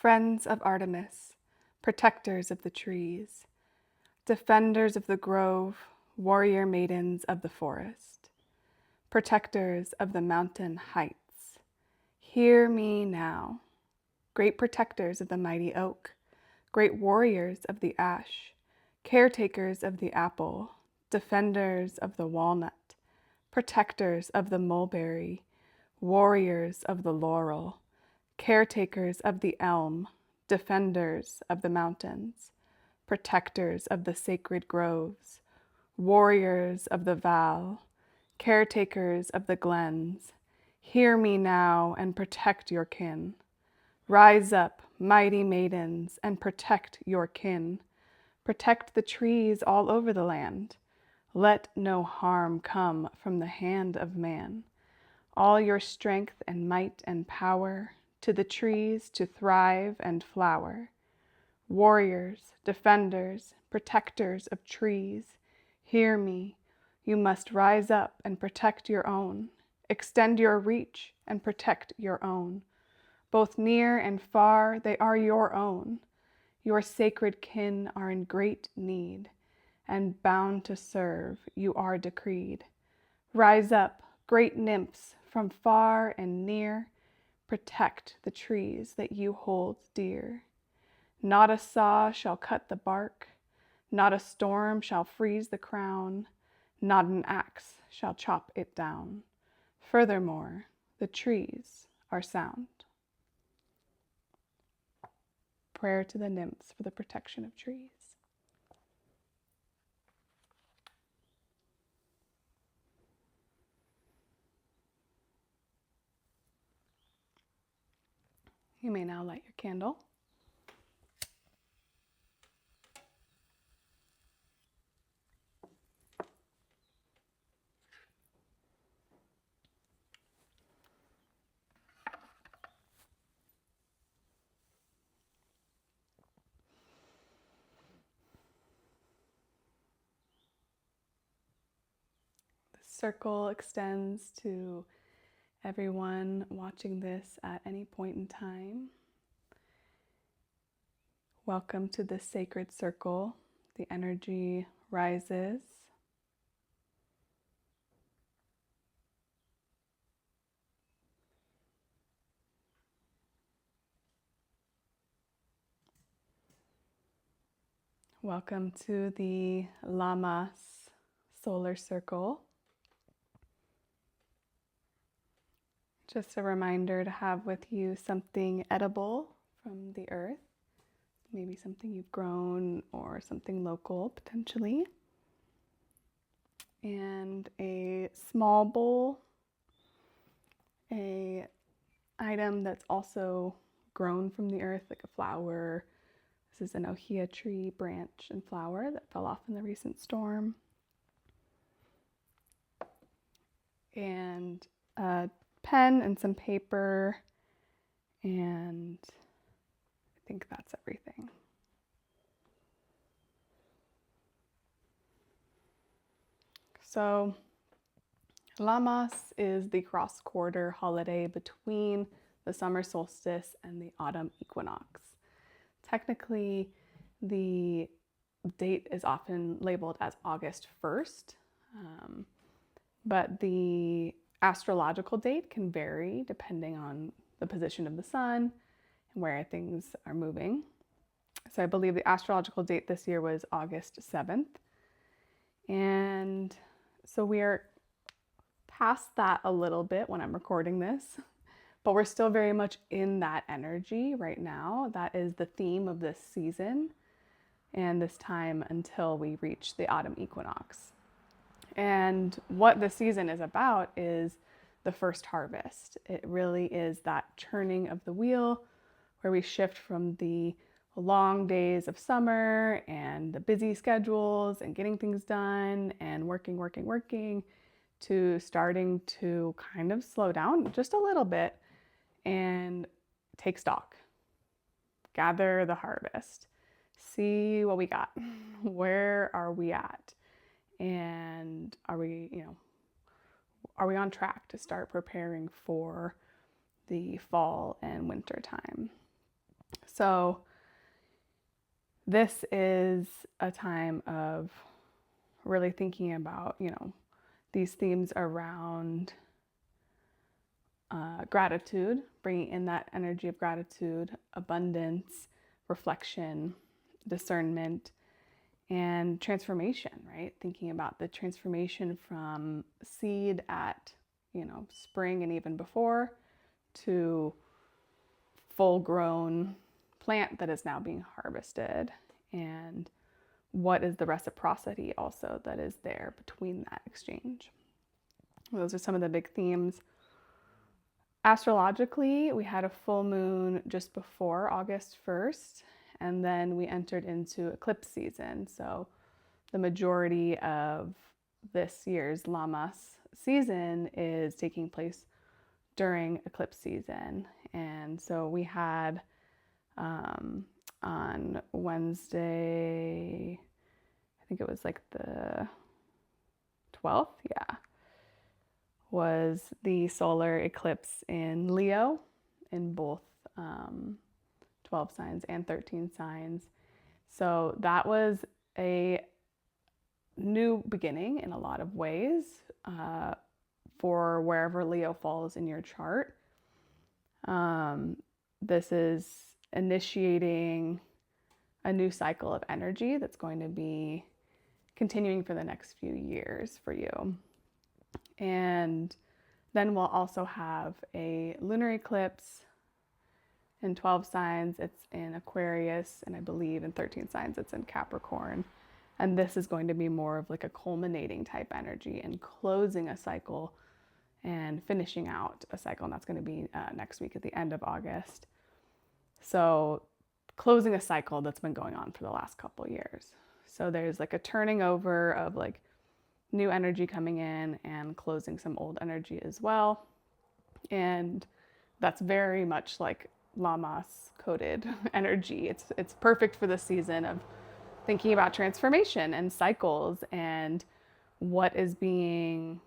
friends of Artemis, protectors of the trees, defenders of the grove, warrior maidens of the forest, protectors of the mountain heights, hear me now. Great protectors of the mighty oak, great warriors of the ash, caretakers of the apple, defenders of the walnut, protectors of the mulberry, warriors of the laurel, caretakers of the elm, defenders of the mountains, protectors of the sacred groves, warriors of the val, caretakers of the glens, hear me now and protect your kin. Rise up, mighty maidens, and protect your kin. Protect the trees all over the land. Let no harm come from the hand of man. All your strength and might and power to the trees to thrive and flower. Warriors, defenders, protectors of trees, hear me. You must rise up and protect your own. Extend your reach and protect your own. Both near and far, they are your own. Your sacred kin are in great need, and bound to serve you are decreed. Rise up, great nymphs from far and near, protect the trees that you hold dear. Not a saw shall cut the bark, not a storm shall freeze the crown, not an axe shall chop it down. Furthermore, the trees are sound. Prayer to the nymphs for the protection of trees. You may now light your candle. Circle extends to everyone watching this at any point in time. Welcome to this sacred circle. The energy rises. Welcome to the Lammas solar circle. Just a reminder to have with you something edible from the earth, maybe something you've grown or something local potentially, and a small bowl, an item that's also grown from the earth, like a flower. This is an ohia tree branch and flower that fell off in the recent storm, and a pen and some paper, and I think that's everything. So Lammas is the cross-quarter holiday between the summer solstice and the autumn equinox. Technically, the date is often labeled as August 1st, but the astrological date can vary depending on the position of the sun and where things are moving. So I believe the astrological date this year was August 7th. And so we are past that a little bit when I'm recording this, but we're still very much in that energy right now. That is the theme of this season and this time until we reach the autumn equinox. And what the season is about is the first harvest. It really is that turning of the wheel where we shift from the long days of summer and the busy schedules and getting things done and working to starting to kind of slow down just a little bit and take stock, gather the harvest, see what we got, where are we at, and are we on track to start preparing for the fall and winter time. So this is a time of really thinking about, these themes around gratitude, bringing in that energy of gratitude, abundance, reflection, discernment, and transformation, right? Thinking about the transformation from seed at, spring and even before to full grown plant that is now being harvested. And what is the reciprocity also that is there between that exchange? Those are some of the big themes. Astrologically, we had a full moon just before August 1st, and then we entered into eclipse season. So the majority of this year's Lammas season is taking place during eclipse season. And so we had on Wednesday, I think it was like the 12th, yeah, was the solar eclipse in Leo in both 12 signs and 13 signs. So that was a new beginning in a lot of ways for wherever Leo falls in your chart. This is initiating a new cycle of energy that's going to be continuing for the next few years for you. And then we'll also have a lunar eclipse in 12 signs. It's in Aquarius, and I believe in 13 signs it's in Capricorn. And this is going to be more of like a culminating type energy and closing a cycle and finishing out a cycle. And that's going to be next week at the end of August. So closing a cycle that's been going on for the last couple years. So there's like a turning over of like new energy coming in and closing some old energy as well. And that's very much like Lammas coded energy. It's perfect for the season of thinking about transformation and cycles and what is being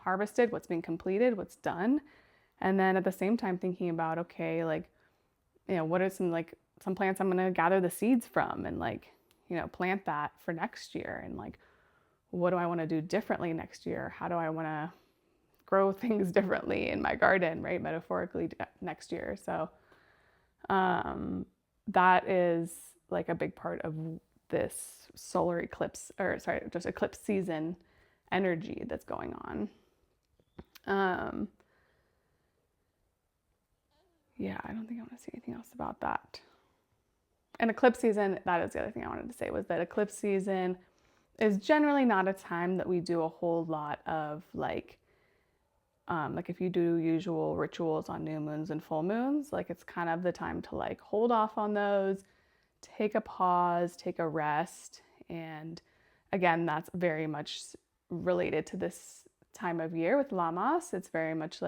harvested, what's being completed, what's done. And then at the same time thinking about, okay, like, what are some plants I'm going to gather the seeds from and plant that for next year. And what do I want to do differently next year? How do I want to grow things differently in my garden, right? Metaphorically next year. So that is like a big part of this solar eclipse, just eclipse season energy that's going on. Yeah, I don't think I want to say anything else about that. And eclipse season, that is the other thing I wanted to say, was that eclipse season is generally not a time that we do a whole lot of like if you do usual rituals on new moons and full moons, it's kind of the time to hold off on those, take a pause, take a rest. And again, that's very much related to this time of year with Lammas. It's very much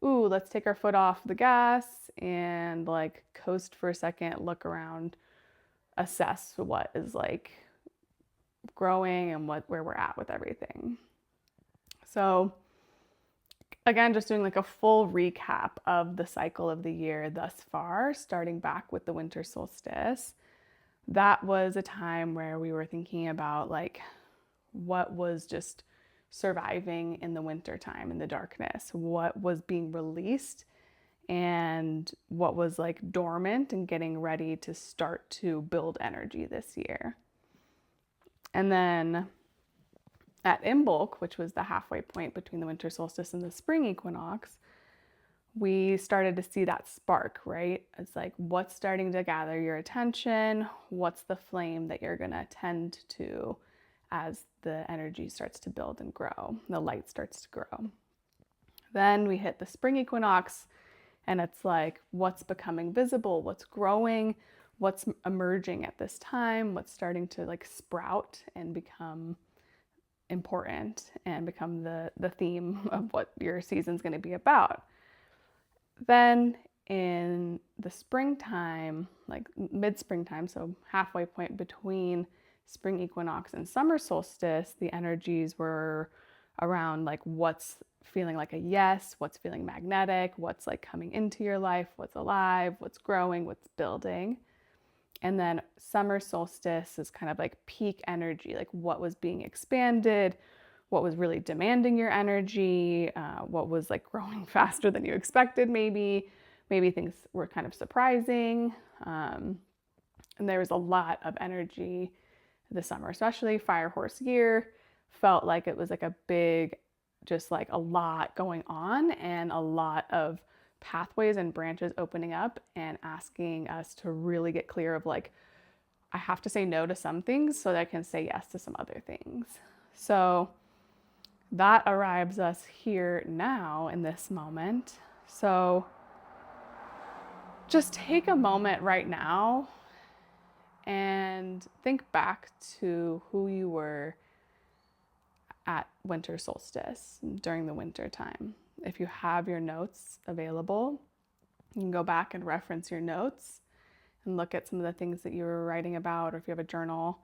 ooh, let's take our foot off the gas and coast for a second, look around, assess what is growing and where we're at with everything. So again, just doing a full recap of the cycle of the year thus far, starting back with the winter solstice. That was a time where we were thinking about what was just surviving in the winter time, in the darkness, what was being released and what was dormant and getting ready to start to build energy this year. And then at Imbolc, which was the halfway point between the winter solstice and the spring equinox, we started to see that spark, right? It's what's starting to gather your attention? What's the flame that you're going to tend to as the energy starts to build and grow, the light starts to grow. Then we hit the spring equinox, and it's what's becoming visible, what's growing, what's emerging at this time, what's starting to sprout and become important and become the theme of what your season's going to be about. Then in the springtime, mid-springtime, so halfway point between spring equinox and summer solstice, the energies were around like what's feeling like a yes, what's feeling magnetic, what's like coming into your life, what's alive, what's growing, what's building. And then summer solstice is kind of like peak energy, like what was being expanded, what was really demanding your energy, what was like growing faster than you expected, maybe things were kind of surprising. And there was a lot of energy this summer, especially Fire Horse year. Felt like it was like a big, just like a lot going on and a lot of pathways and branches opening up and asking us to really get clear of like, I have to say no to some things so that I can say yes to some other things. So that arrives us here now in this moment. So just take a moment right now and think back to who you were at winter solstice during the winter time. If you have your notes available, you can go back and reference your notes and look at some of the things that you were writing about, or if you have a journal,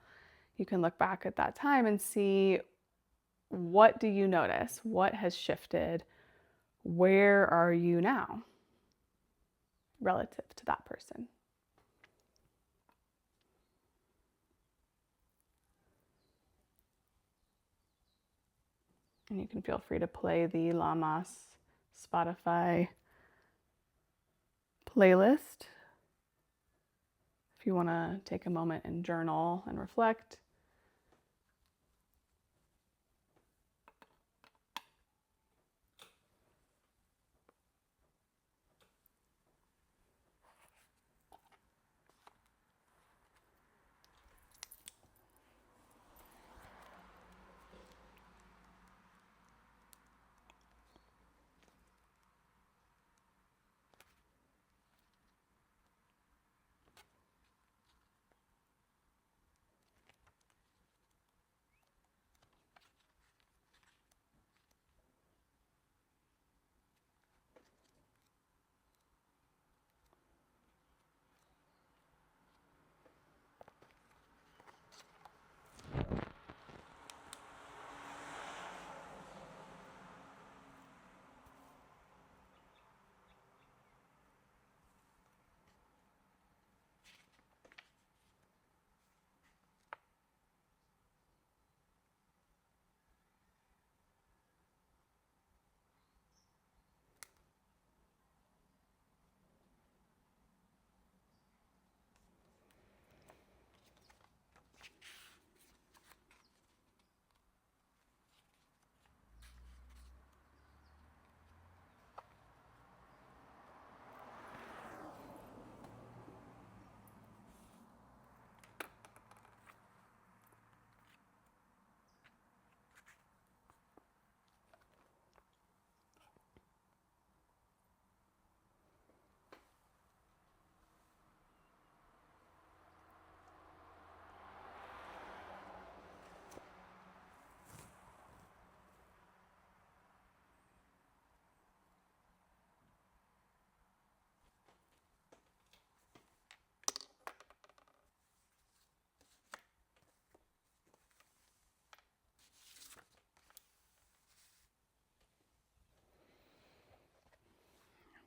you can look back at that time and see, what do you notice? What has shifted? Where are you now relative to that person? And you can feel free to play the Lammas Spotify playlist if you want to take a moment and journal and reflect.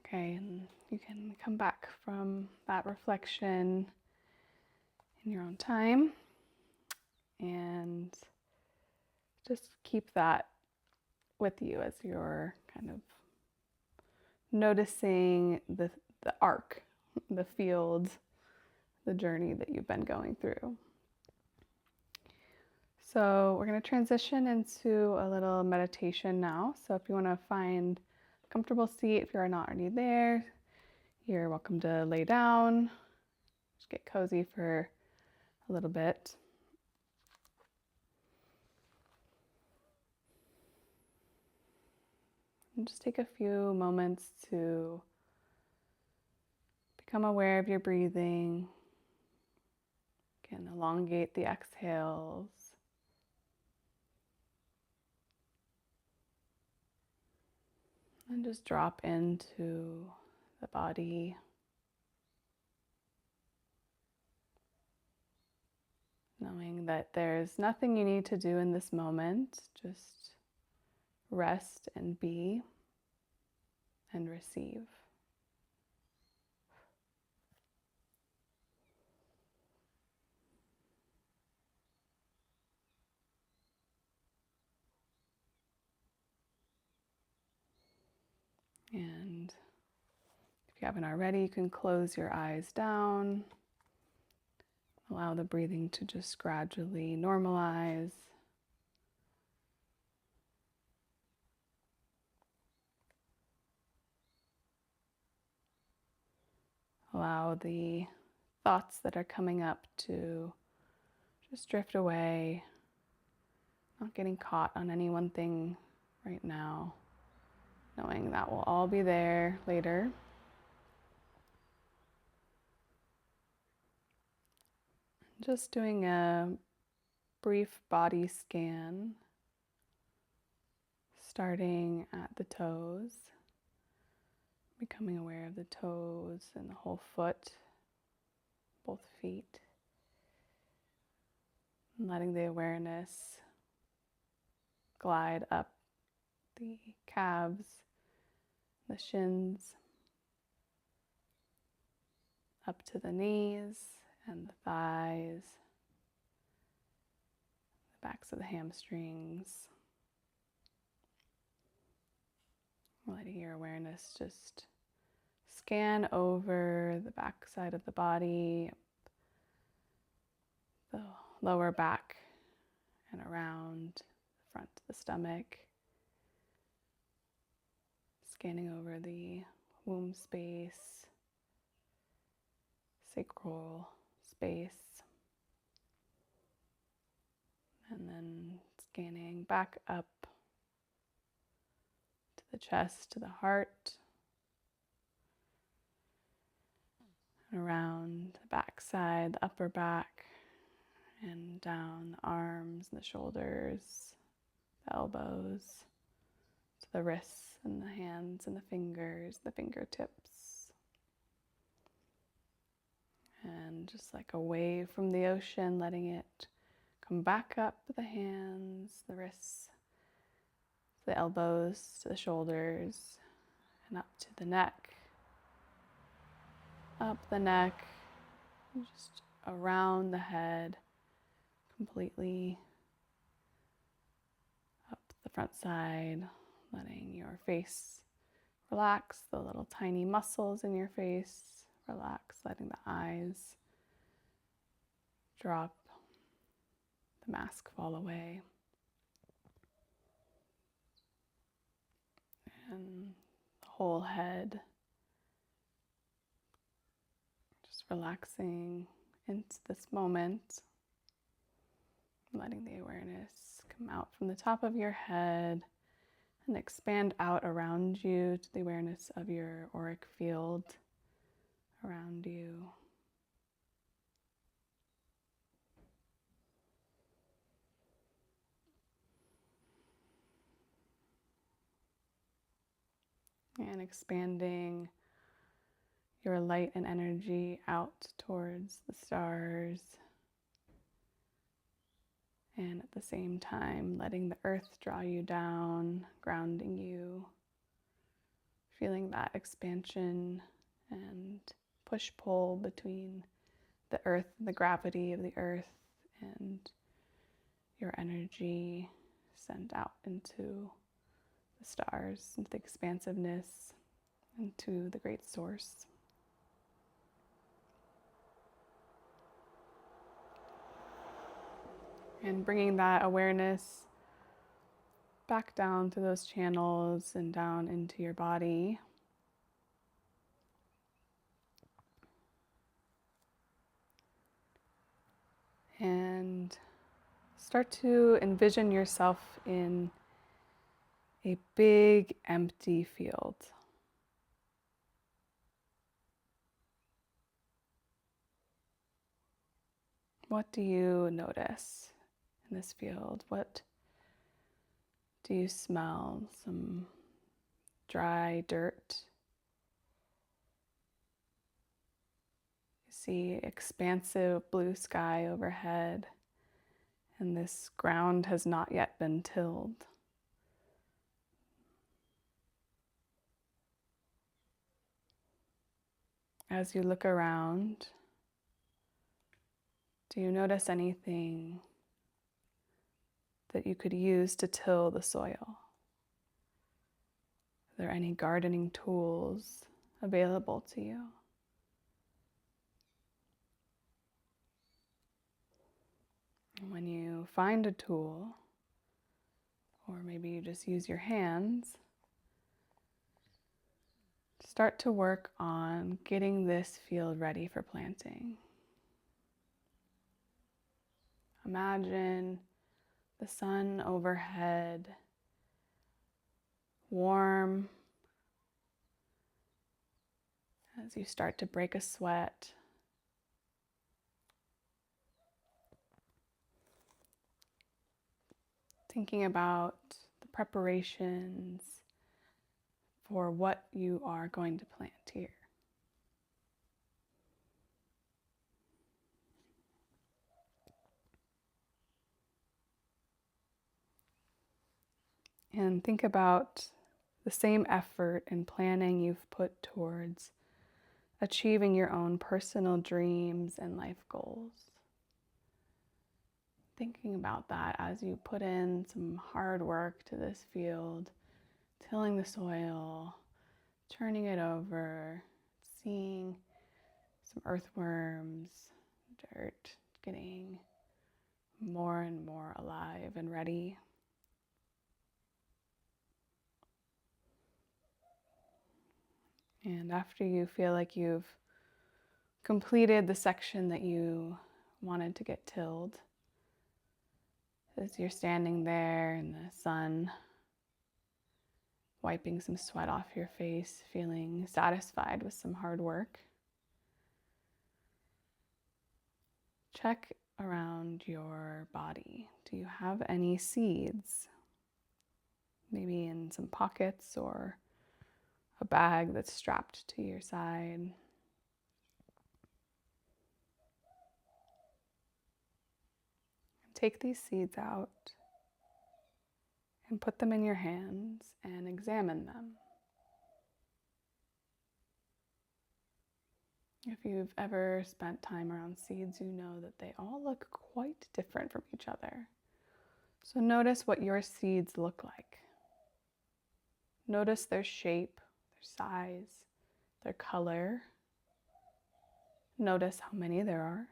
Okay, and you can come back from that reflection in your own time and just keep that with you as you're kind of noticing the arc, the field, the journey that you've been going through. So we're going to transition into a little meditation now. So if you want to find a comfortable seat, if you're not already there, you're welcome to lay down. Just get cozy for a little bit. And just take a few moments to become aware of your breathing. Again, elongate the exhales. And just drop into the body. Knowing that there's nothing you need to do in this moment. Just rest and be and receive. And if you haven't already, you can close your eyes down. Allow the breathing to just gradually normalize. Allow the thoughts that are coming up to just drift away, not getting caught on any one thing right now, knowing that will all be there later. Just doing a brief body scan, starting at the toes, becoming aware of the toes and the whole foot, both feet, and letting the awareness glide up the calves, the shins, up to the knees and the thighs, the backs of the hamstrings. Letting your awareness just scan over the back side of the body, the lower back, and around the front of the stomach. Scanning over the womb space, sacral space, and then scanning back up to the chest, to the heart, and around the back side, the upper back, and down the arms and the shoulders, the elbows, to the wrists and the hands and the fingers, the fingertips. And just like a wave from the ocean, letting it come back up the hands, the wrists, the elbows, to the shoulders, and up to the neck. Up the neck, just around the head, completely up the front side, letting your face relax, the little tiny muscles in your face relax, letting the eyes drop, the mask fall away. And the whole head just relaxing into this moment, letting the awareness come out from the top of your head and expand out around you to the awareness of your auric field around you. And expanding your light and energy out towards the stars. And at the same time, letting the earth draw you down, grounding you, feeling that expansion and push-pull between the earth, the gravity of the earth, and your energy sent out into the stars, into the expansiveness, into the great source. And bringing that awareness back down to those channels and down into your body. And start to envision yourself in a big empty field. What do you notice in this field? What do you smell? Some dry dirt. You see expansive blue sky overhead, and this ground has not yet been tilled. As you look around, do you notice anything that you could use to till the soil? Are there any gardening tools available to you? When you find a tool, or maybe you just use your hands, start to work on getting this field ready for planting. Imagine the sun overhead, warm, as you start to break a sweat. Thinking about the preparations for what you are going to plant here. And think about the same effort and planning you've put towards achieving your own personal dreams and life goals. Thinking about that as you put in some hard work to this field, tilling the soil, turning it over, seeing some earthworms, dirt getting more and more alive and ready. And after you feel like you've completed the section that you wanted to get tilled, as you're standing there in the sun, wiping some sweat off your face, feeling satisfied with some hard work, check around your body. Do you have any seeds? Maybe in some pockets or a bag that's strapped to your side. Take these seeds out and put them in your hands and examine them. If you've ever spent time around seeds, you know that they all look quite different from each other. So notice what your seeds look like. Notice their shape, their size, their color. Notice how many there are.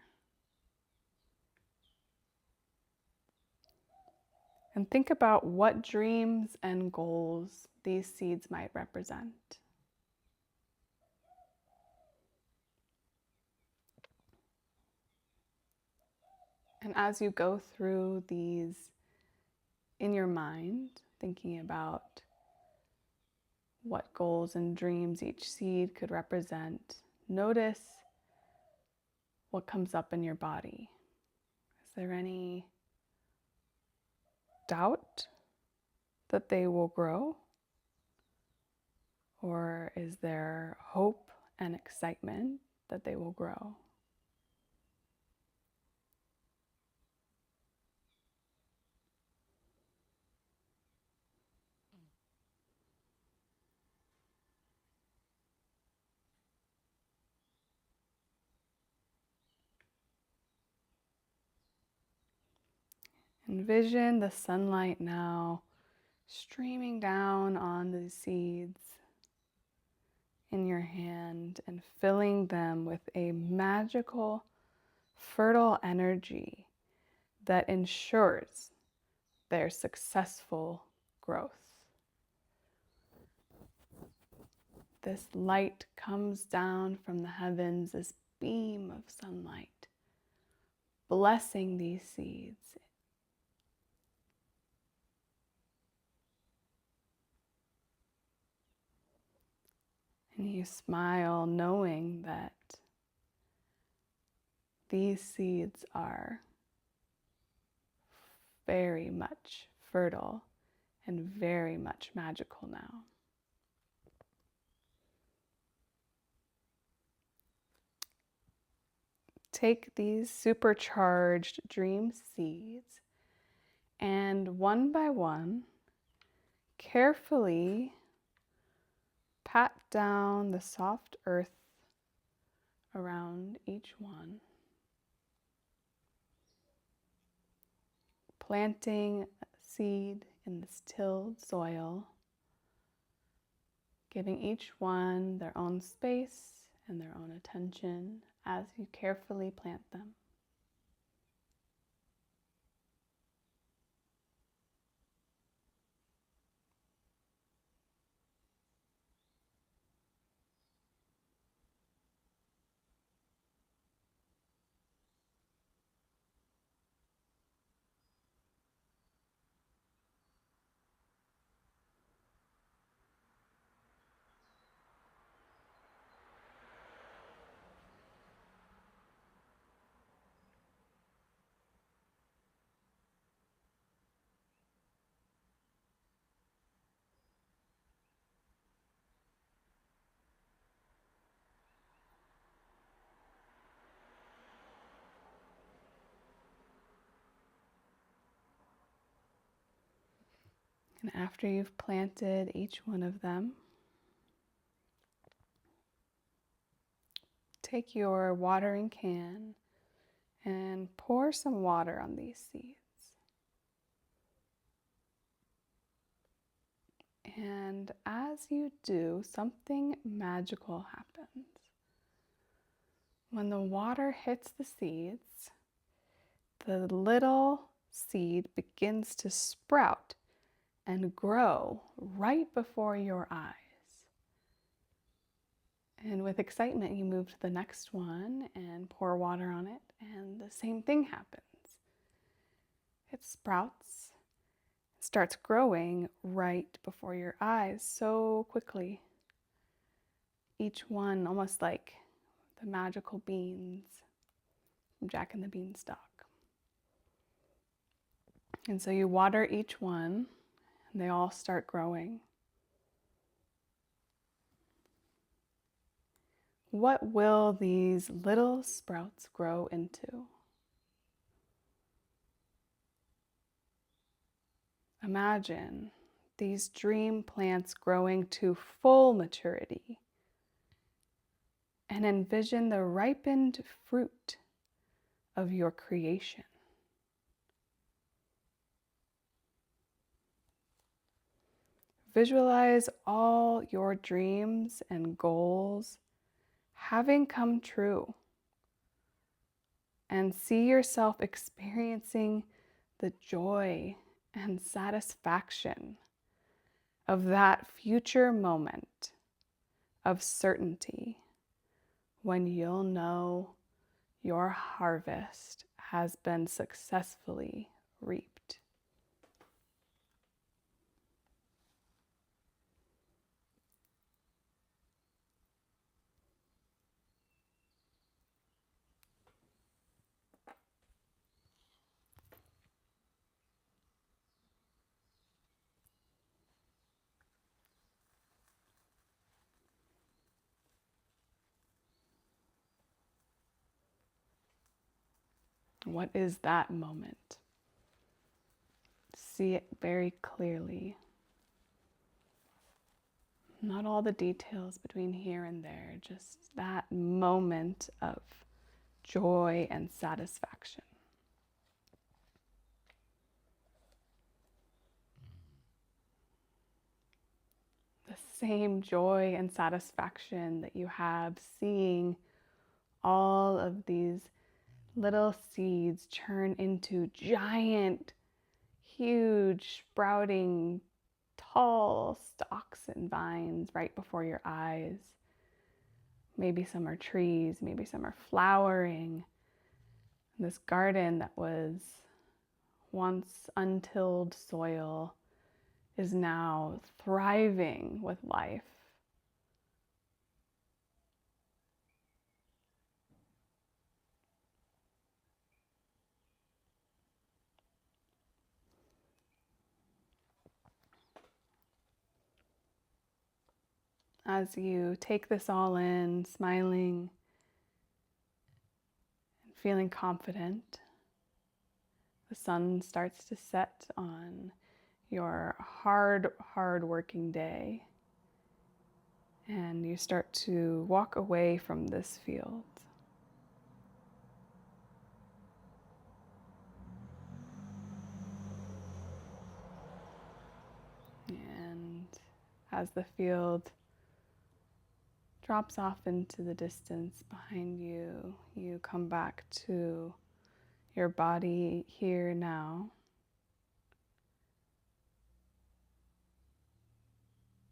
And think about what dreams and goals these seeds might represent. And as you go through these in your mind, thinking about what goals and dreams each seed could represent, notice what comes up in your body. Is there any doubt that they will grow? Or is there hope and excitement that they will grow? Envision the sunlight now streaming down on the seeds in your hand and filling them with a magical, fertile energy that ensures their successful growth. This light comes down from the heavens, this beam of sunlight, blessing these seeds. And you smile knowing that these seeds are very much fertile and very much magical now. Take these supercharged dream seeds and one by one, carefully pat down the soft earth around each one, planting a seed in this tilled soil, giving each one their own space and their own attention as you carefully plant them. And after you've planted each one of them, take your watering can and pour some water on these seeds. And as you do, something magical happens. When the water hits the seeds, the little seed begins to sprout and grow right before your eyes. And with excitement, you move to the next one and pour water on it, and the same thing happens. It sprouts, starts growing right before your eyes so quickly. Each one almost like the magical beans from Jack and the Beanstalk. And so you water each one, and they all start growing. What will these little sprouts grow into? Imagine these dream plants growing to full maturity, and envision the ripened fruit of your creation. Visualize all your dreams and goals having come true, and see yourself experiencing the joy and satisfaction of that future moment of certainty when you'll know your harvest has been successfully reaped. What is that moment? See it very clearly. Not all the details between here and there, just that moment of joy and satisfaction. The same joy and satisfaction that you have seeing all of these little seeds turn into giant, huge, sprouting, tall stalks and vines right before your eyes. Maybe some are trees, maybe some are flowering. This garden that was once untilled soil is now thriving with life. As you take this all in, smiling and feeling confident, the sun starts to set on your hard working day, and you start to walk away from this field. as the field drops off into the distance behind you, you come back to your body here now.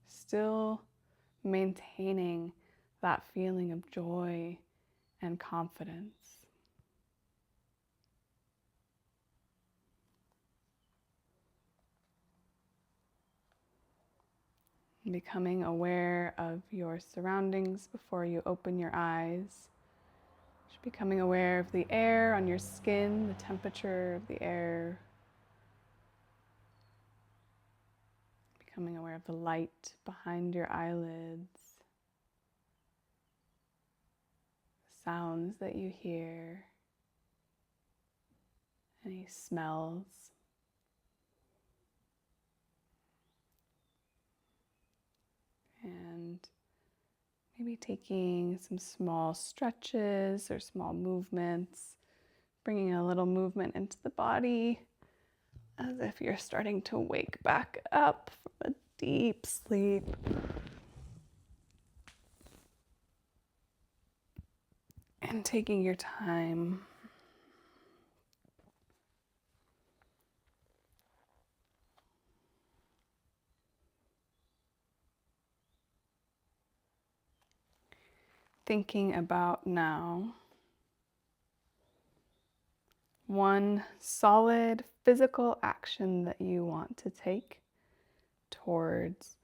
Still maintaining that feeling of joy and confidence. Becoming aware of your surroundings before you open your eyes. Just becoming aware of the air on your skin, the temperature of the air. Becoming aware of the light behind your eyelids. The sounds that you hear. Any smells. And maybe taking some small stretches or small movements, bringing a little movement into the body as if you're starting to wake back up from a deep sleep. And taking your time. Thinking about now one solid physical action that you want to take towards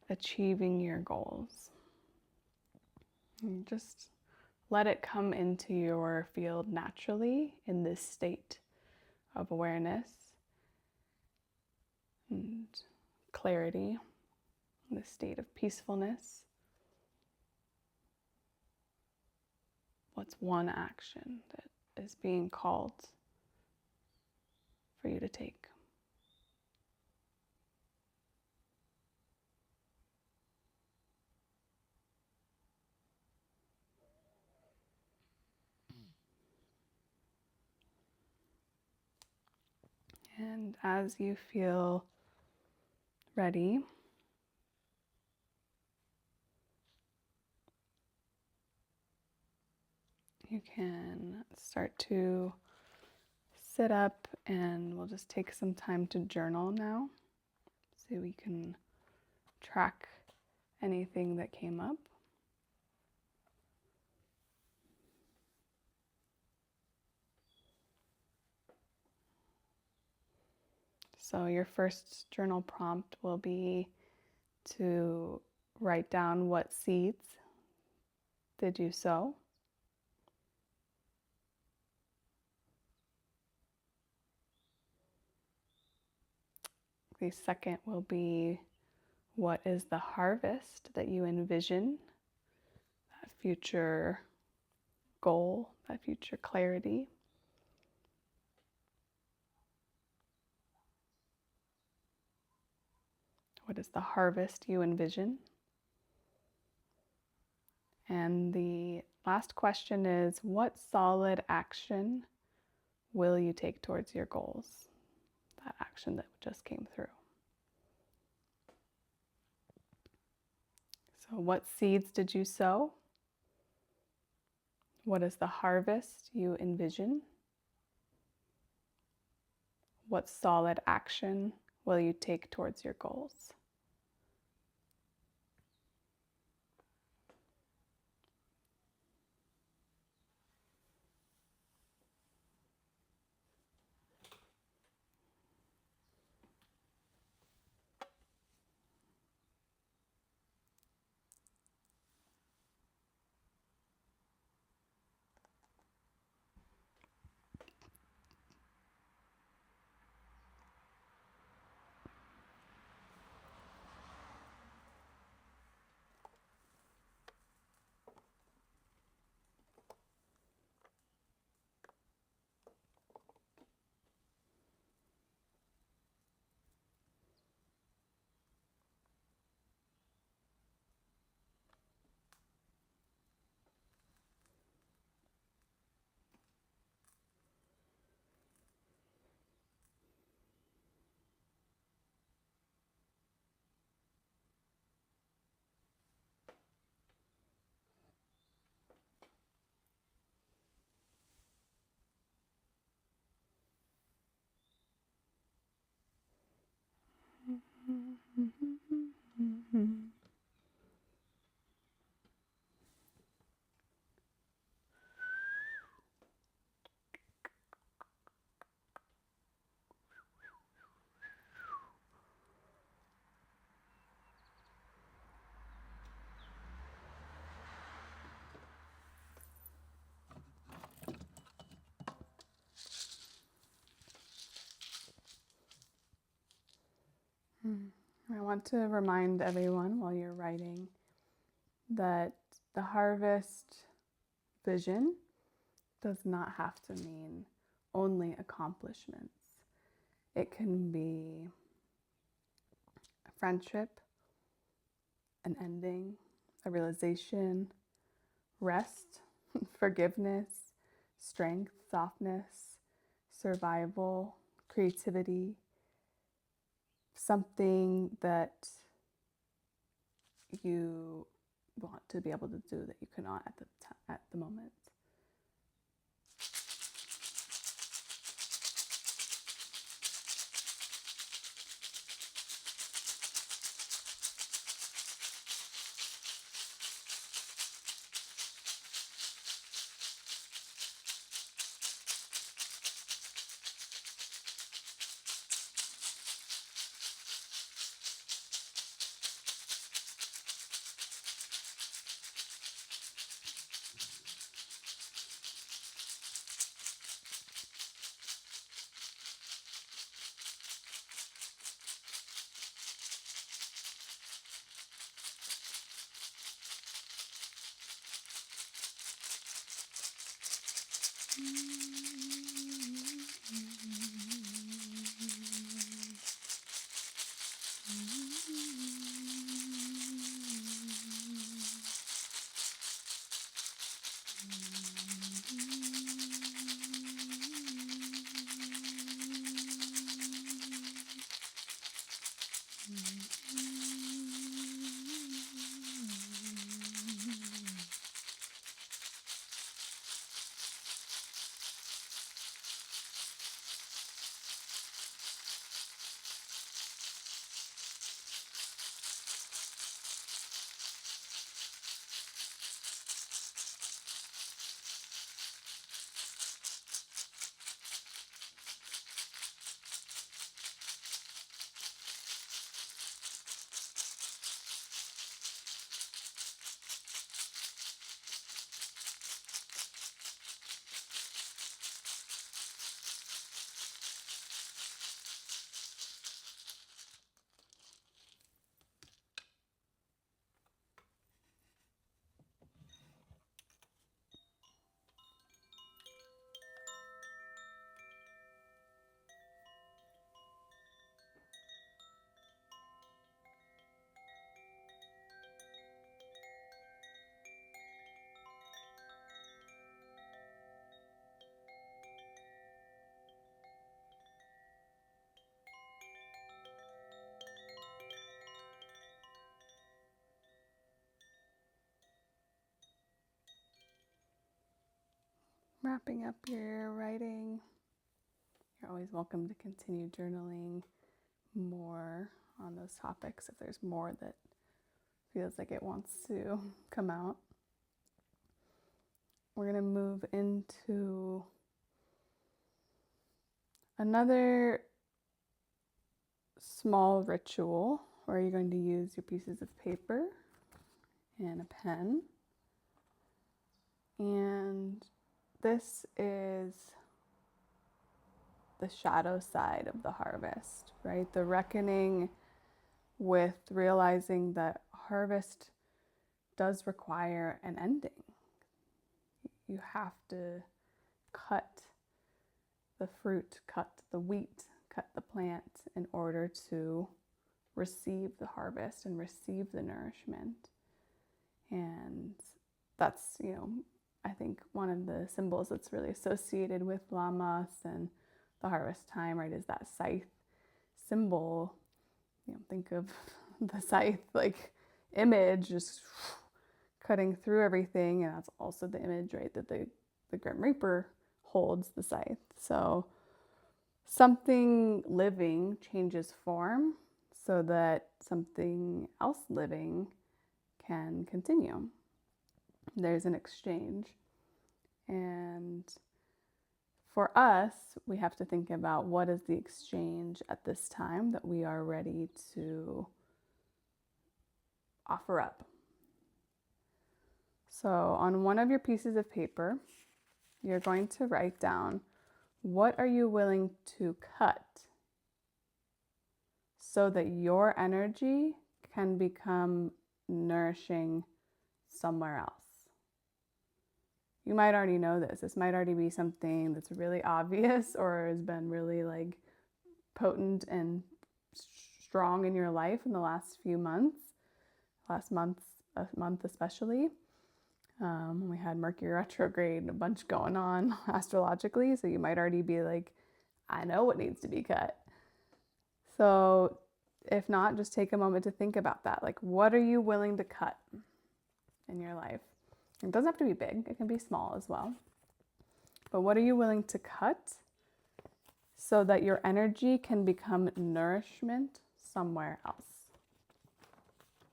achieving your goals. And just let it come into your field naturally in this state of awareness and clarity, this state of peacefulness. What's one action that is being called for you to take? And as you feel ready, you can start to sit up, and we'll just take some time to journal now so we can track anything that came up. So your first journal prompt will be to write down what seeds did you sow. The second will be, what is the harvest that you envision, that future goal, that future clarity. What is the harvest you envision? And the last question is, what solid action will you take towards your goals? That action that just came through. So what seeds did you sow? What is the harvest you envision? What solid action will you take towards your goals? I want to remind everyone while you're writing that the harvest vision does not have to mean only accomplishments. It can be a friendship, an ending, a realization, rest, forgiveness, strength, softness, survival, creativity, something that you want to be able to do that you cannot at the moment. Wrapping up your writing, you're always welcome to continue journaling more on those topics if there's more that feels like it wants to come out. We're going to move into another small ritual where you're going to use your pieces of paper and a pen. And this is the shadow side of the harvest, right? The reckoning with realizing that harvest does require an ending. You have to cut the fruit, cut the wheat, cut the plant in order to receive the harvest and receive the nourishment. And that's, I think one of the symbols that's really associated with Lammas and the harvest time, right, is that scythe symbol. Think of the scythe like image just cutting through everything, and that's also the image, right, that the Grim Reaper holds the scythe. So something living changes form so that something else living can continue. There's an exchange. And for us, we have to think about what is the exchange at this time that we are ready to offer up. So on one of your pieces of paper, you're going to write down, what are you willing to cut so that your energy can become nourishing somewhere else. You might already know this. This might already be something that's really obvious or has been really like potent and strong in your life in the last few months, a month especially. We had Mercury retrograde and a bunch going on astrologically, so you might already be like, I know what needs to be cut. So if not, just take a moment to think about that. Like, what are you willing to cut in your life? It doesn't have to be big, it can be small as well. But what are you willing to cut so that your energy can become nourishment somewhere else?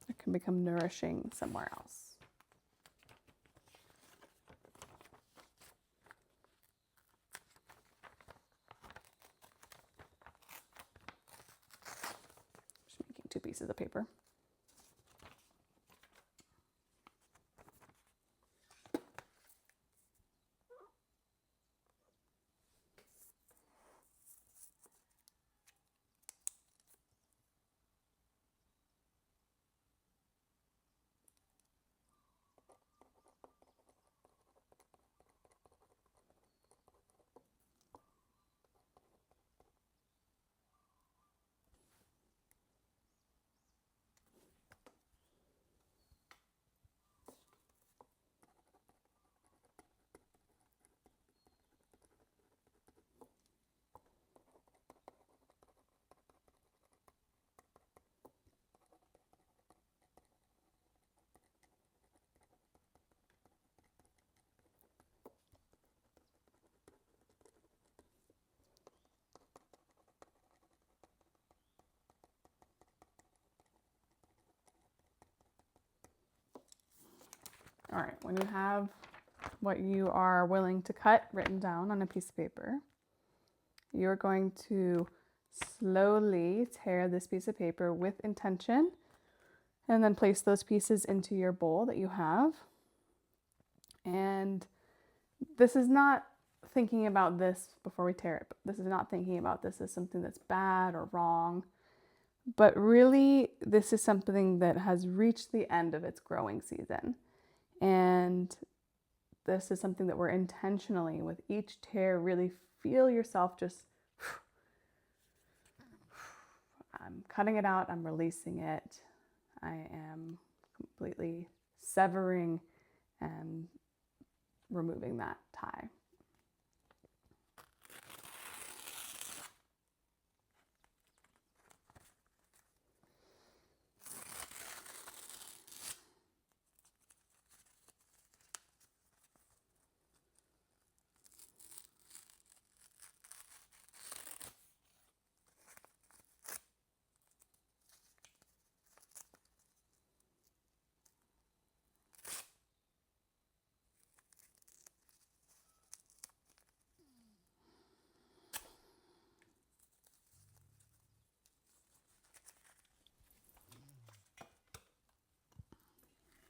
It can become nourishing somewhere else. Just making 2 pieces of paper. All right, when you have what you are willing to cut written down on a piece of paper, you're going to slowly tear this piece of paper with intention and then place those pieces into your bowl that you have. And this is not thinking about this before we tear it. This is not thinking about this as something that's bad or wrong. But really, this is something that has reached the end of its growing season. And this is something that we're intentionally, with each tear, really feel yourself just, I'm cutting it out, I'm releasing it. I am completely severing and removing that tie.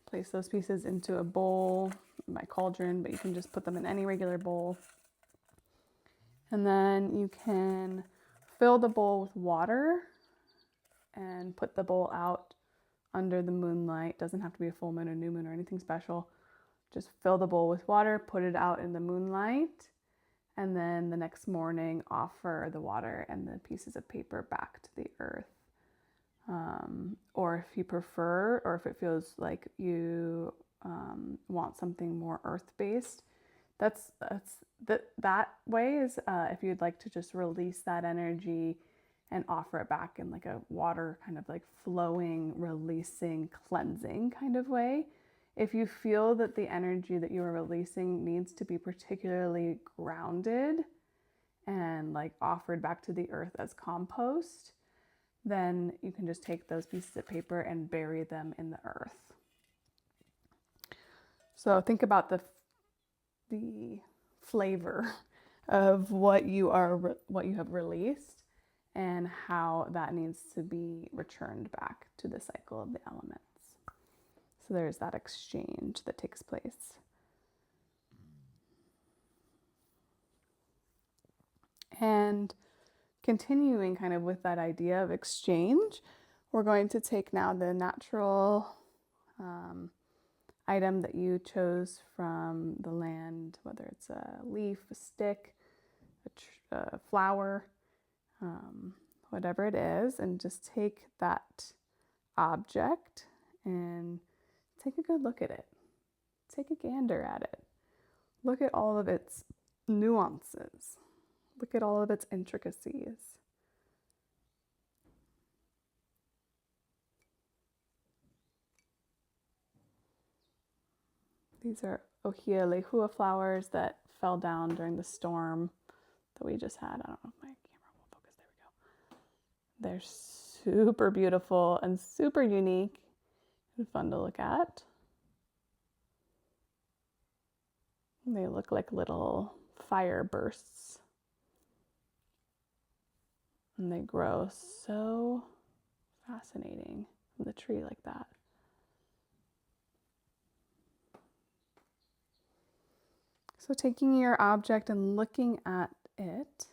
Place those pieces into a bowl, my cauldron, but you can just put them in any regular bowl. And then you can fill the bowl with water and put the bowl out under the moonlight. Doesn't have to be a full moon or new moon or anything special. Just fill the bowl with water, put it out in the moonlight, and then the next morning offer the water and the pieces of paper back to the earth. Or if you prefer, or if it feels like you want something more earth-based, that way is if you'd like to just release that energy and offer it back in like a water kind of like flowing, releasing, cleansing kind of way. If you feel that the energy that you are releasing needs to be particularly grounded and like offered back to the earth as compost, then you can just take those pieces of paper and bury them in the earth. So think about the flavor of what you have released and how that needs to be returned back to the cycle of the elements. So there's that exchange that takes place. And continuing kind of with that idea of exchange, we're going to take now the natural item that you chose from the land, whether it's a leaf, a stick, a flower, whatever it is, and just take that object and take a good look at it. Take a gander at it. Look at all of its nuances. Look at all of its intricacies. These are ohia lehua flowers that fell down during the storm that we just had. I don't know if my camera will focus. There we go. They're super beautiful and super unique and fun to look at. They look like little fire bursts. And they grow so fascinating from the tree like that. So taking your object and looking at it,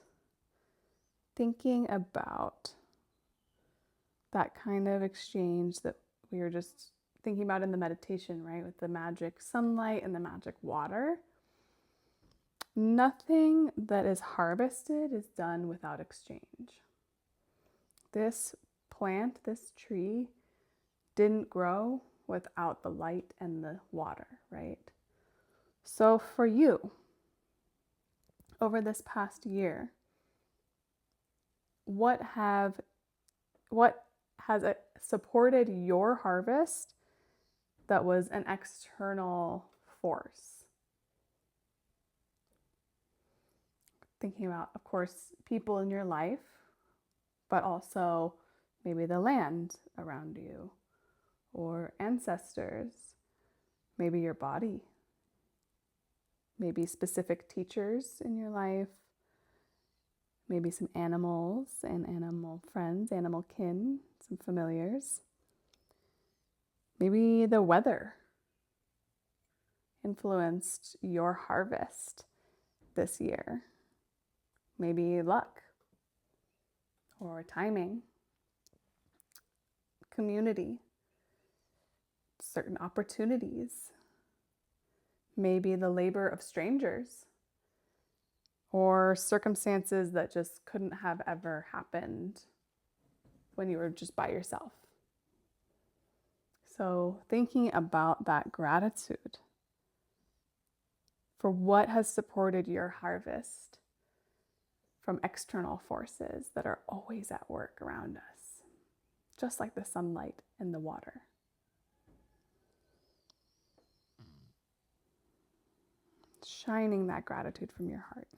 thinking about that kind of exchange that we were just thinking about in the meditation, right? With the magic sunlight and the magic water. Nothing that is harvested is done without exchange. This plant, this tree, didn't grow without the light and the water, right? So for you, over this past year, what has supported your harvest that was an external force? Thinking about, of course, people in your life, but also maybe the land around you or ancestors, maybe your body, maybe specific teachers in your life, maybe some animals and animal friends, animal kin, some familiars. Maybe the weather influenced your harvest this year. Maybe luck or timing, community, certain opportunities, maybe the labor of strangers, or circumstances that just couldn't have ever happened when you were just by yourself. So thinking about that gratitude for what has supported your harvest from external forces that are always at work around us, just like the sunlight and the water. Shining that gratitude from your heart.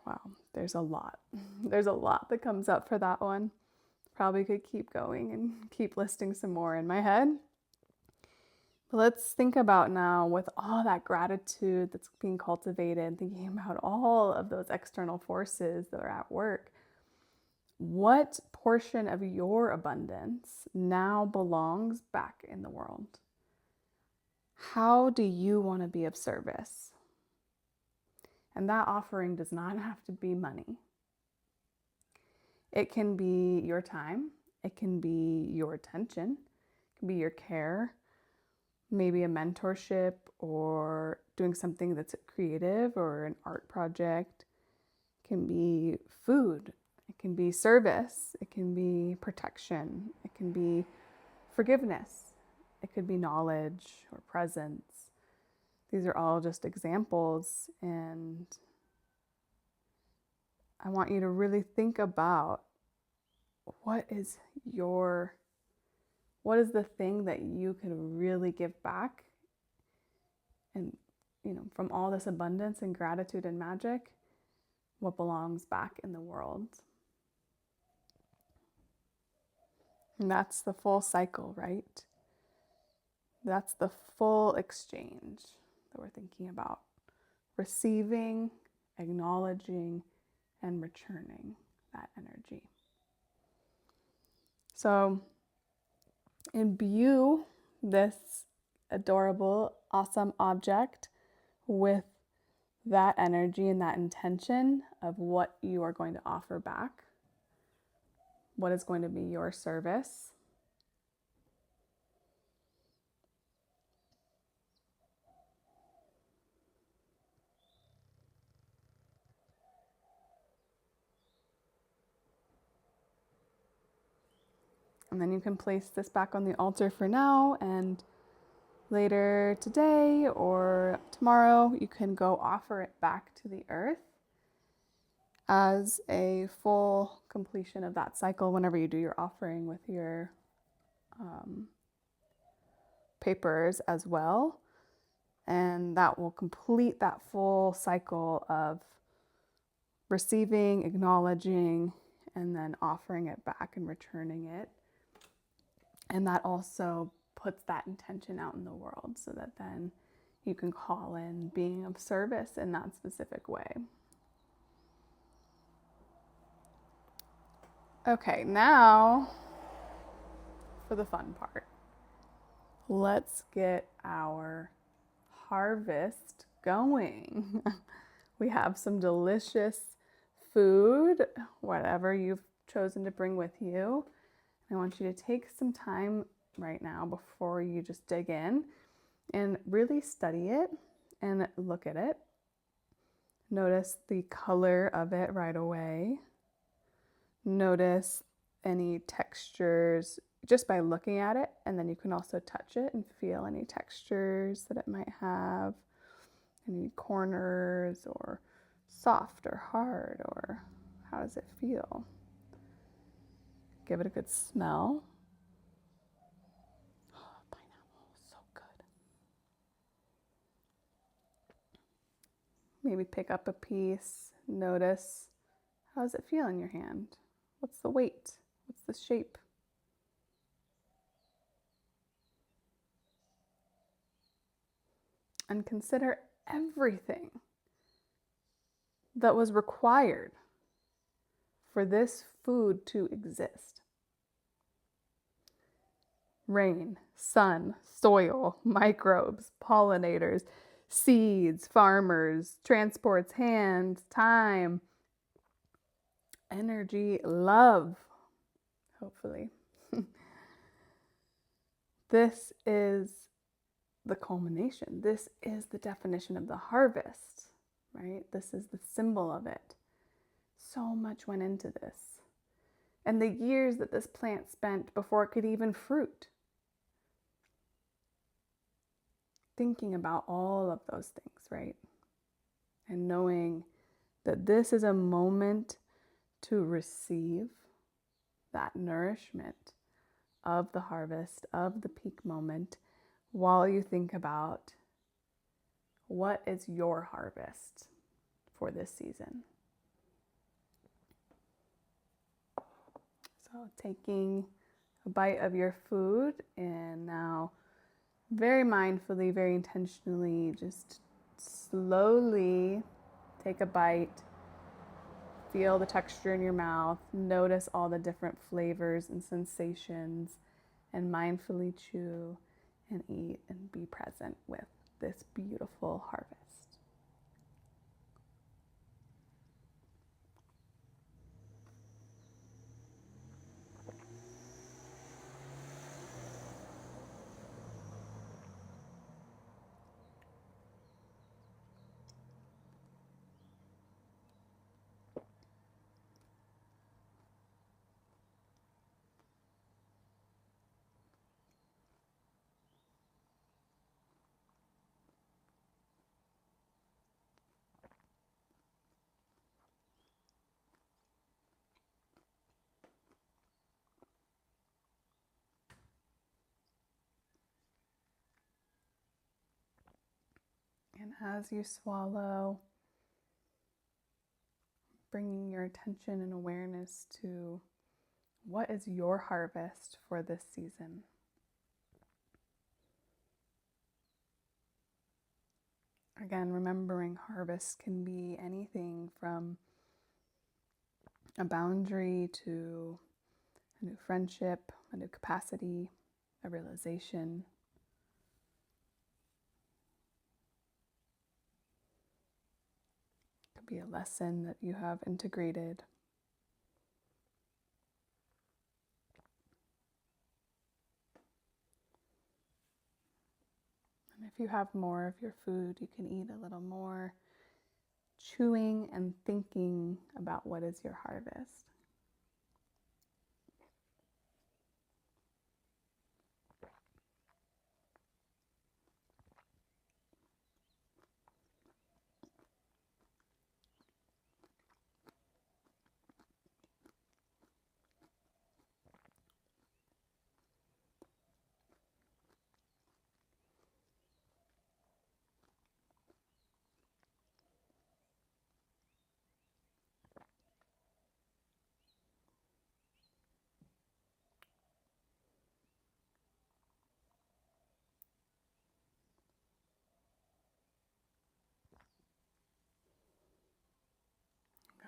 Wow, there's a lot. There's a lot that comes up for that one. Probably could keep going and keep listing some more in my head. But let's think about now, with all that gratitude that's being cultivated, thinking about all of those external forces that are at work, what portion of your abundance now belongs back in the world? How do you want to be of service? And that offering does not have to be money. It can be your time. It can be your attention. It can be your care. Maybe a mentorship or doing something that's creative or an art project. It can be food. It can be service. It can be protection. It can be forgiveness. It could be knowledge or presence. These are all just examples, and I want you to really think about what is the thing that you can really give back, and from all this abundance and gratitude and magic, what belongs back in the world. And that's the full cycle, right? That's the full exchange that we're thinking about. Receiving, acknowledging, and returning that energy. So imbue this adorable, awesome object with that energy and that intention of what you are going to offer back. What is going to be your service? And then you can place this back on the altar for now, and later today or tomorrow, you can go offer it back to the earth as a full completion of that cycle whenever you do your offering with your papers as well. And that will complete that full cycle of receiving, acknowledging, and then offering it back and returning it. And that also puts that intention out in the world so that then you can call in being of service in that specific way. Okay, now for the fun part. Let's get our harvest going. We have some delicious food, whatever you've chosen to bring with you. I want you to take some time right now before you just dig in and really study it and look at it. Notice the color of it right away. Notice any textures just by looking at it, and then you can also touch it and feel any textures that it might have, any corners or soft or hard, or how does it feel? Give it a good smell. Oh, pineapple, so good. Maybe pick up a piece, notice how does it feel in your hand? What's the weight? What's the shape? And consider everything that was required for this food to exist. Rain, sun, soil, microbes, pollinators, seeds, farmers, transports, hands, time, energy, love, hopefully. This is the culmination. This is the definition of the harvest, right? This is the symbol of it. So much went into this. And the years that this plant spent before it could even fruit. Thinking about all of those things, right? And knowing that this is a moment to receive that nourishment of the harvest, of the peak moment, while you think about what is your harvest for this season. So taking a bite of your food, and now very mindfully, very intentionally, just slowly take a bite. Feel the texture in your mouth. Notice all the different flavors and sensations, and mindfully chew and eat and be present with this beautiful harvest. And as you swallow, bringing your attention and awareness to what is your harvest for this season. Again, remembering harvest can be anything from a boundary to a new friendship, a new capacity, a realization. It could be a lesson that you have integrated. And if you have more of your food, you can eat a little more, chewing and thinking about what is your harvest.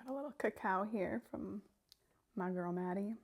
Got a little cacao here from my girl Maddie.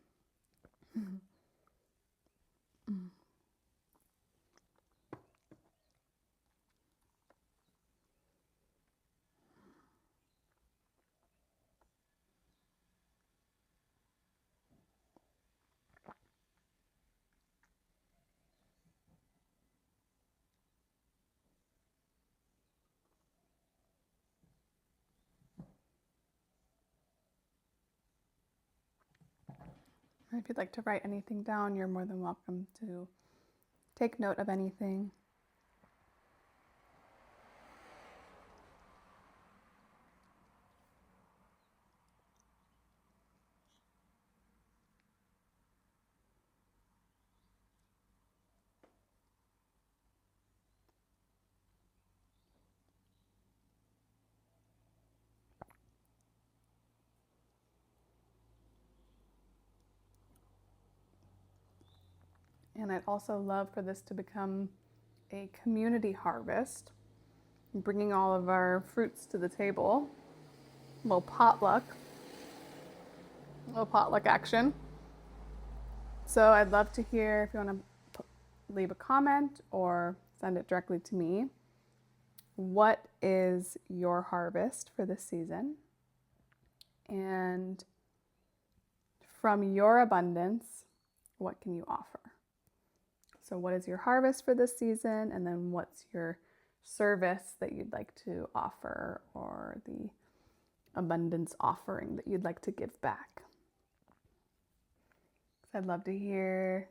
If you'd like to write anything down, you're more than welcome to take note of anything. And I'd also love for this to become a community harvest, bringing all of our fruits to the table, a little potluck action. So I'd love to hear if you want to leave a comment or send it directly to me. What is your harvest for this season? And from your abundance, what can you offer? So what is your harvest for this season? And then what's your service that you'd like to offer, or the abundance offering that you'd like to give back? I'd love to hear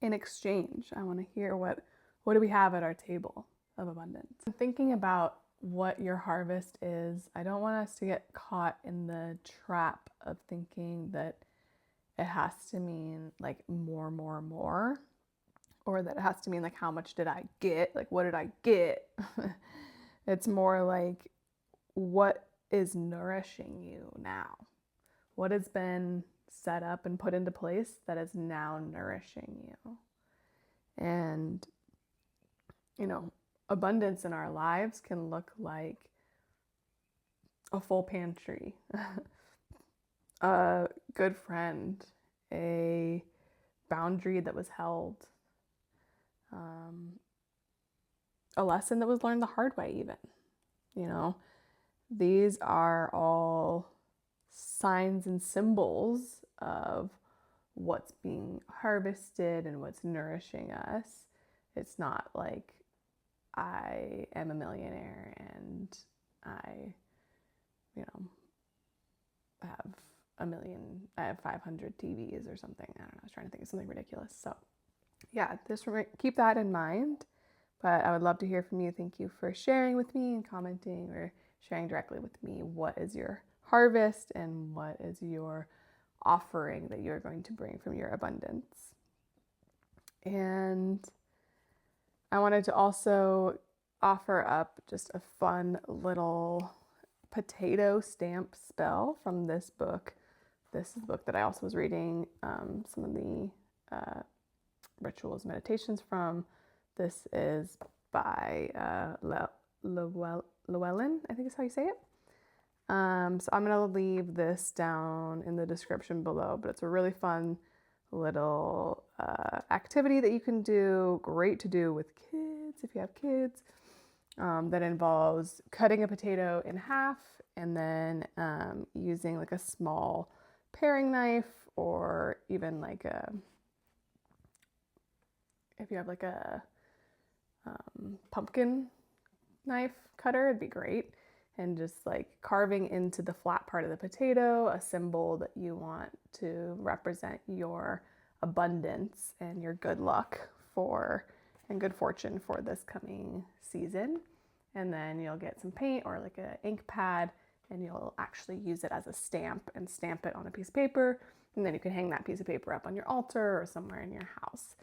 in exchange. I want to hear what do we have at our table of abundance. Thinking about what your harvest is, I don't want us to get caught in the trap of thinking that it has to mean like more, or that it has to mean like how much did I get? Like what did I get? It's more like what is nourishing you now? What has been set up and put into place that is now nourishing you? And, you know, abundance in our lives can look like a full pantry, a good friend, a boundary that was held, a lesson that was learned the hard way even. You know, these are all signs and symbols of what's being harvested and what's nourishing us. It's not like I am a millionaire and I, have 500 TVs or something. I don't know. I was trying to think of something ridiculous. So yeah, keep that in mind. But I would love to hear from you. Thank you for sharing with me and commenting, or sharing directly with me what is your harvest and what is your offering that you're going to bring from your abundance. And I wanted to also offer up just a fun little potato stamp spell from this book. This is a book that I also was reading some of the rituals meditations from. This is by Llewellyn, I think is how you say it. So I'm going to leave this down in the description below, but it's a really fun little activity that you can do, great to do with kids if you have kids, that involves cutting a potato in half and then using like a small paring knife, or even like if you have like a pumpkin knife cutter, it'd be great. And just like carving into the flat part of the potato a symbol that you want to represent your abundance and your good luck for and good fortune for this coming season. And then you'll get some paint or like an ink pad, and you'll actually use it as a stamp and stamp it on a piece of paper. And then you can hang that piece of paper up on your altar or somewhere in your house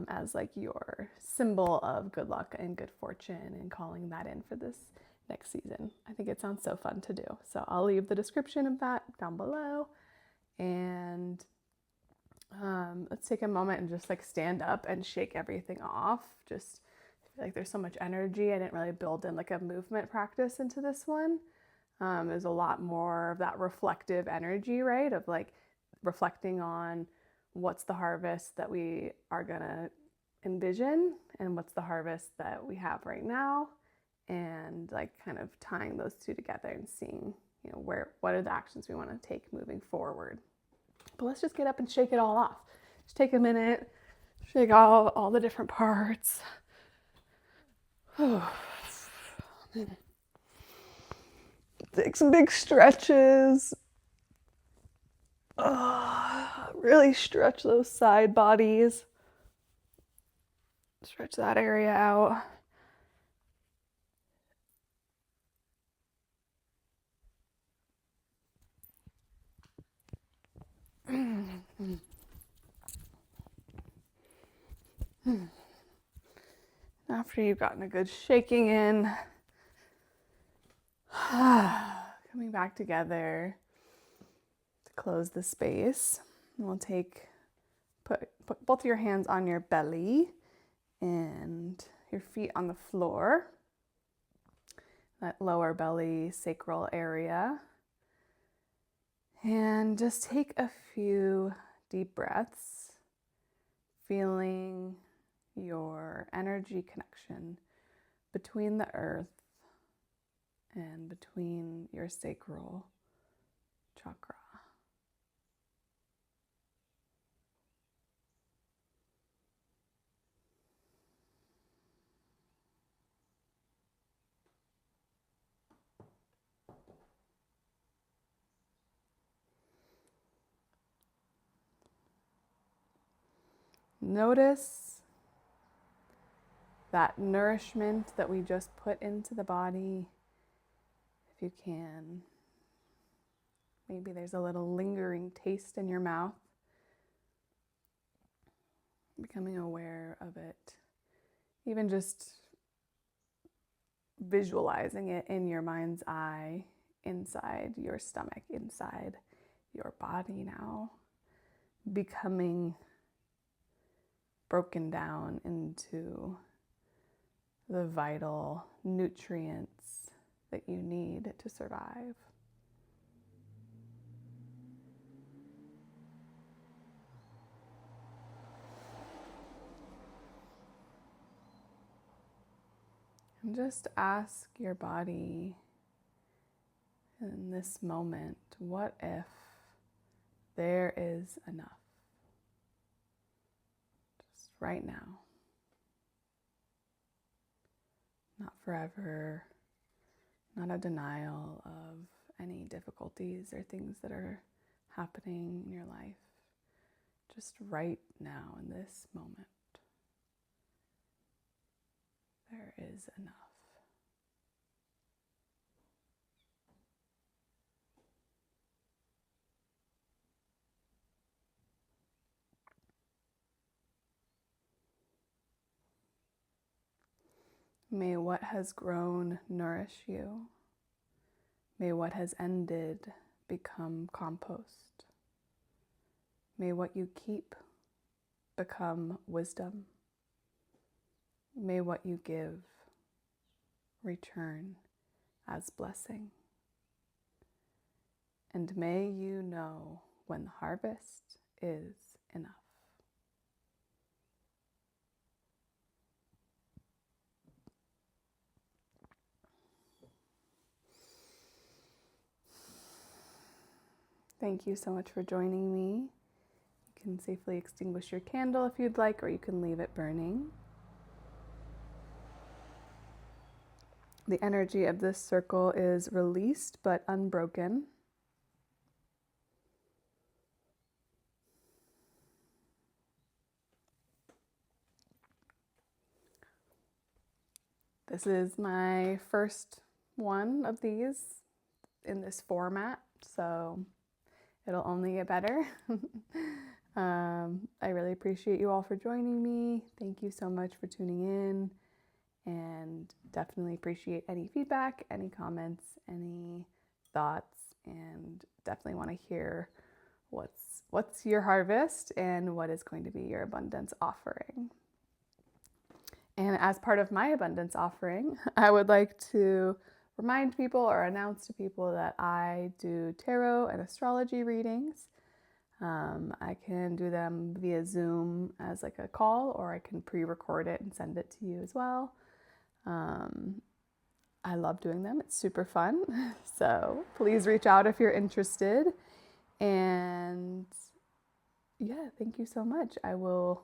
as like your symbol of good luck and good fortune, and calling that in for this next season. I think it sounds so fun to do. So I'll leave the description of that down below. And let's take a moment and just like stand up and shake everything off. Just I feel like there's so much energy. I didn't really build in like a movement practice into this one. There's a lot more of that reflective energy, right? Of like reflecting on what's the harvest that we are gonna envision and what's the harvest that we have right now, and like kind of tying those two together and seeing, you know, what are the actions we want to take moving forward. But let's just get up and shake it all off. Just take a minute, shake all the different parts. Take some big stretches. Really stretch those side bodies. Stretch that area out. After you've gotten a good shaking in, coming back together to close the space, we'll put both of your hands on your belly and your feet on the floor, that lower belly sacral area. And just take a few deep breaths, feeling your energy connection between the earth and between your sacral chakra. Notice that nourishment that we just put into the body, if you can. Maybe there's a little lingering taste in your mouth. Becoming aware of it. Even just visualizing it in your mind's eye, inside your stomach, inside your body now. Becoming broken down into the vital nutrients that you need to survive. And just ask your body in this moment, what if there is enough? Just right now. Not forever, not a denial of any difficulties or things that are happening in your life. Just right now in this moment. There is enough. May what has grown nourish you. May what has ended become compost. May what you keep become wisdom. May what you give return as blessing. And may you know when the harvest is enough. Thank you so much for joining me. You can safely extinguish your candle if you'd like, or you can leave it burning. The energy of this circle is released but unbroken. This is my first one of these in this format, so it'll only get better. I really appreciate you all for joining me. Thank you so much for tuning in, and definitely appreciate any feedback, any comments, any thoughts, and definitely want to hear what's your harvest and what is going to be your abundance offering. And as part of my abundance offering, I would like to remind people or announce to people that I do tarot and astrology readings. I can do them via Zoom as like a call, or I can pre-record it and send it to you as well. I love doing them. It's super fun. So please reach out if you're interested. And yeah, thank you so much. I will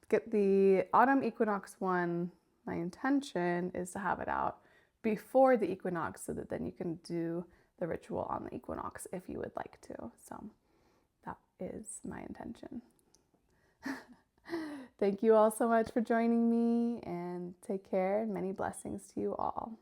get the autumn equinox one. My intention is to have it out before the equinox so that then you can do the ritual on the equinox if you would like to. So that is my intention. Thank you all so much for joining me, and take care, and many blessings to you all.